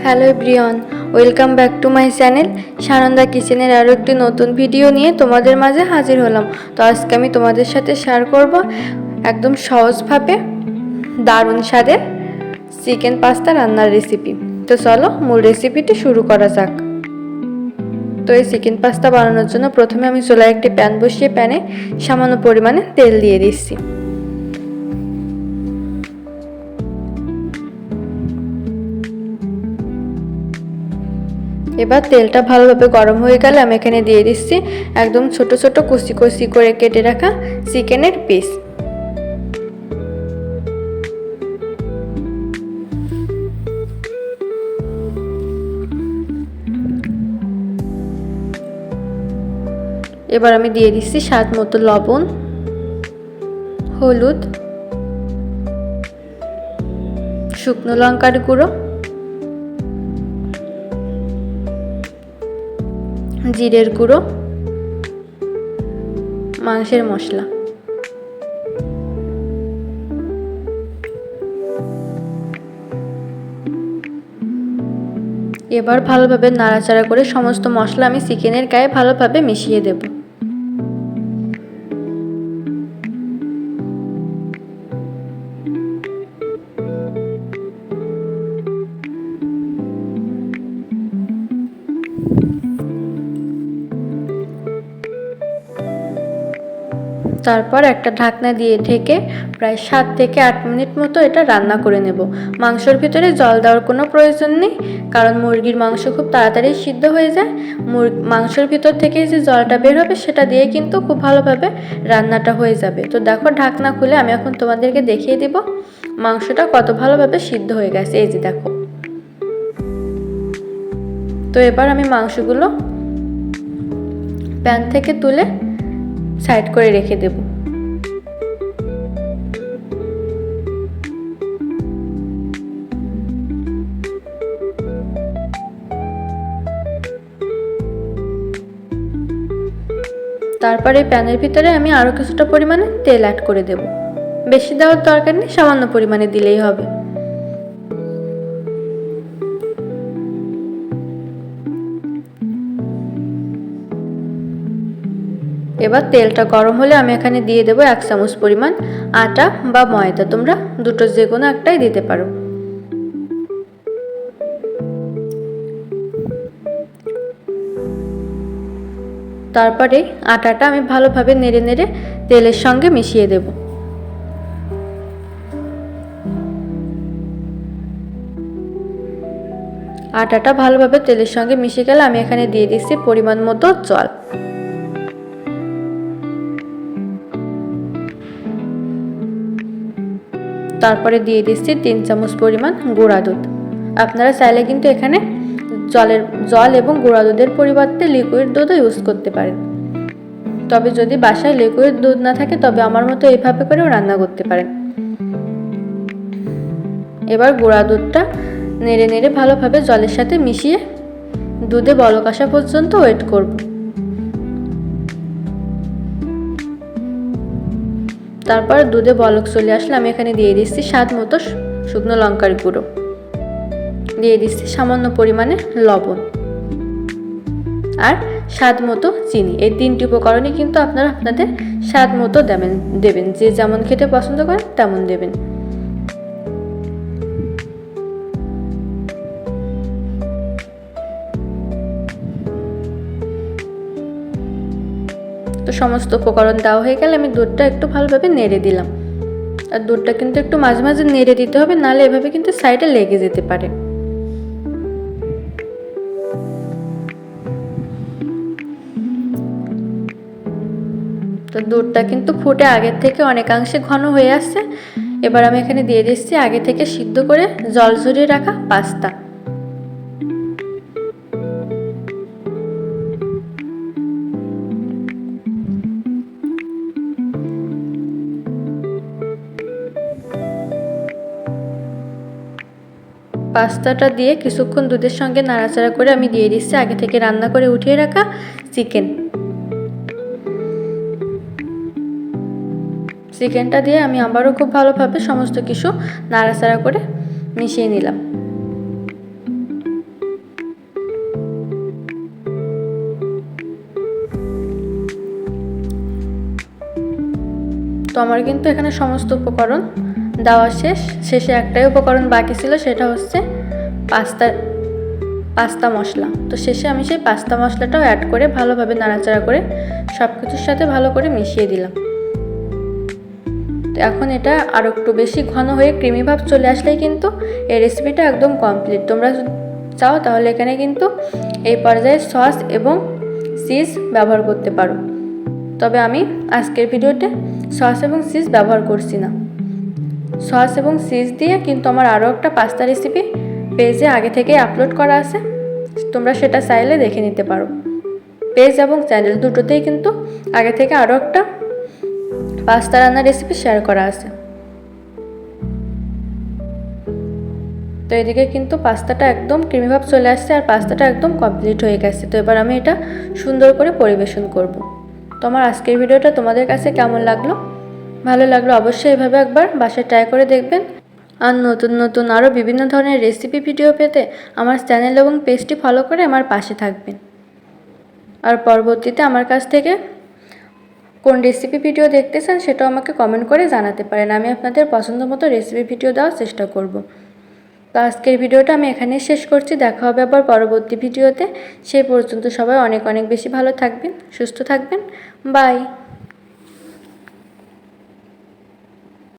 Hello everyone, welcome back to my channel Sananda কিচেনের আরও একটি নতুন ভিডিও নিয়ে তোমাদের মাঝে হাজির হলাম। তো আজকে আমি তোমাদের সাথে শেয়ার করব একদম সহজভাবে দারুণ স্বাদের চিকেন পাস্তা রান্নার রেসিপি। তো চলো মূল রেসিপিটি শুরু করা যাক। তো এই চিকেন পাস্তা বানানোর জন্য প্রথমে আমি চুলায় একটি প্যান বসিয়ে প্যানে সামান্য পরিমাণে তেল দিয়ে দিচ্ছি। এবার তেলটা ভালোভাবে গরম হয়ে গেলে আমি এখানে দিয়ে দিচ্ছি একদম ছোট ছোট কুচি কুচি করে কেটে রাখা চিকেনের পিস। এবার আমি দিয়ে দিচ্ছি স্বাদ মতো লবণ, হলুদ, শুকনো লঙ্কার গুঁড়ো, জিরের গুঁড়ো, মাংসের মশলা। এবার ভালোভাবে নাড়াচাড়া করে সমস্ত মশলা আমি চিকেনের গায়ে ভালোভাবে মিশিয়ে দেব। তারপর একটা ঢাকনা দিয়ে ঢেকে প্রায় 7 থেকে 8 মিনিট মতো এটা রান্না করে নেব। মাংসের ভিতরে জল দেওয়ার কোনো প্রয়োজন নেই, কারণ মুরগির মাংস খুব তাড়াতাড়ি সিদ্ধ হয়ে যায়। মাংসের ভিতর থেকে যে জলটা বের হবে সেটা দিয়ে কিন্তু খুব ভালোভাবে রান্নাটা হয়ে যাবে। তো দেখো, ঢাকনা খুলে আমি এখন তোমাদেরকে দেখিয়ে দিব মাংসটা কত ভালোভাবে সিদ্ধ হয়ে গেছে। এই যে দেখো। তো এবার আমি মাংসগুলো প্যান থেকে তুলে সাইড করে রেখে দেব। তারপরে প্যানের ভিতরে আমি আরো কিছুটা পরিমাণে তেল অ্যাড করে দেব। বেশি দেওয়ার দরকার নেই, সামান্য পরিমাণে দিলেই হবে। এবার তেলটা গরম হলে আমি এখানে দিয়ে দেবো 1 চামচ পরিমাণ আটা বা ময়দা, তোমরা দুটো যে কোনো একটাই দিতে পারো। তারপরে আটাটা আমি ভালোভাবে নেড়ে নেড়ে তেলের সঙ্গে মিশিয়ে দেব। আটাটা ভালোভাবে তেলের সঙ্গে মিশে গেলে আমি এখানে দিয়ে দিচ্ছি পরিমাণ মতো জল। তারপরে দিয়ে দিচ্ছি 3 চামচ পরিমাণ গুঁড়া দুধ। আপনারা চাইলে কিন্তু এখানে জল এবং গুঁড়া দুধের পরিবর্তে লিকুইড দুধও ইউজ করতে পারেন। তবে যদি বাসায় লিকুইড দুধ না থাকে তবে আমার মতো এইভাবে করেও রান্না করতে পারেন। এবার গুঁড়া দুধটা নেড়ে নেড়ে ভালোভাবে জলের সাথে মিশিয়ে দুধে বলক আসা পর্যন্ত ওয়েট করব। তারপর দুধে বলক চলে আসলে আমি এখানে দিয়ে দিচ্ছি স্বাদ মতো শুকনো লঙ্কার গুঁড়ো, দিয়ে দিচ্ছি সামান্য পরিমাণে লবণ আর স্বাদ মতো চিনি। এই 3টি উপকরণই কিন্তু আপনারা আপনাদের স্বাদ মতো দেবেন, যে যেমন খেতে পছন্দ করেন তেমন দেবেন। তো সমস্ত উপকরণ দেওয়া হয়ে গেলে আমি দুধটা একটু ভালোভাবে নেড়ে দিলাম। আর দুধটা কিন্তু একটু মাঝে মাঝে নেড়ে দিতে হবে, নাহলে এভাবে কিন্তু সাইডে লেগে যেতে পারে। তো দুধটা কিন্তু ফুটে আগের থেকে অনেকাংশে ঘন হয়ে আসছে। এবার আমি এখানে দিয়ে দিচ্ছি আগে থেকে সিদ্ধ করে জল ঝরিয়ে রাখা পাস্তা। পাস্তাটা দিয়ে কিছুক্ষণ দুধের সঙ্গে নাড়াচাড়া করে আমি দিয়ে দিচ্ছি আগে থেকে রান্না করে উঠিয়ে রাখা চিকেনটা দিয়ে আমি আবারও খুব ভালোভাবে সমস্ত কিছু নাড়াচাড়া করে মিশিয়ে নিলাম। তো আমার কিন্তু এখানে সমস্ত উপকরণ দেওয়া শেষে একটাই উপকরণ বাকি ছিল, সেটা হচ্ছে পাস্তা মশলা। তো শেষে আমি সেই পাস্তা মশলাটাও অ্যাড করে ভালোভাবে নাড়াচাড়া করে সব কিছুর সাথে ভালো করে মিশিয়ে দিলাম। তো এখন এটা আরও একটু বেশি ঘন হয়ে ক্রিমি ভাব চলে আসলেই কিন্তু এই রেসিপিটা একদম কমপ্লিট। তোমরা চাও তাহলে এখানে কিন্তু এই পর্যায়ে সস এবং চিজ ব্যবহার করতে পারো, তবে আমি আজকের ভিডিওতে সস এবং চিজ ব্যবহার করছি না। সস এবং চিজ দিয়ে কিন্তু আমার আরও একটা পাস্তা রেসিপি পেজে আগে থেকেই আপলোড করা আছে, তোমরা সেটা চাইলে দেখে নিতে পারো। পেজ এবং চ্যানেল দুটোতেই কিন্তু আগে থেকে আরও একটা পাস্তা রান্নার রেসিপি শেয়ার করা আছে। তো এদিকে কিন্তু পাস্তাটা একদম ক্রিমি ভাব চলে আসছে আর পাস্তাটা একদম কমপ্লিট হয়ে গেছে। তো এবার আমি এটা সুন্দর করে পরিবেশন করব। তো আমার আজকের ভিডিওটা তোমাদের কাছে কেমন লাগলো? ভালো লাগলো অবশ্যই এভাবে একবার বাসায় ট্রাই করে দেখবেন। আর নতুন নতুন আরও বিভিন্ন ধরনের রেসিপি ভিডিও পেতে আমার চ্যানেল এবং পেজটি ফলো করে আমার পাশে থাকবেন। আর পরবর্তীতে আমার কাছ থেকে কোন রেসিপি ভিডিও দেখতে চান সেটাও আমাকে কমেন্ট করে জানাতে পারেন, আমি আপনাদের পছন্দ মতো রেসিপি ভিডিও দেওয়ার চেষ্টা করব। তো আজকের ভিডিওটা আমি এখানেই শেষ করছি, দেখা হবে আবার পরবর্তী ভিডিওতে। সেই পর্যন্ত সবাই অনেক অনেক বেশি ভালো থাকবেন, সুস্থ থাকবেন। বাই।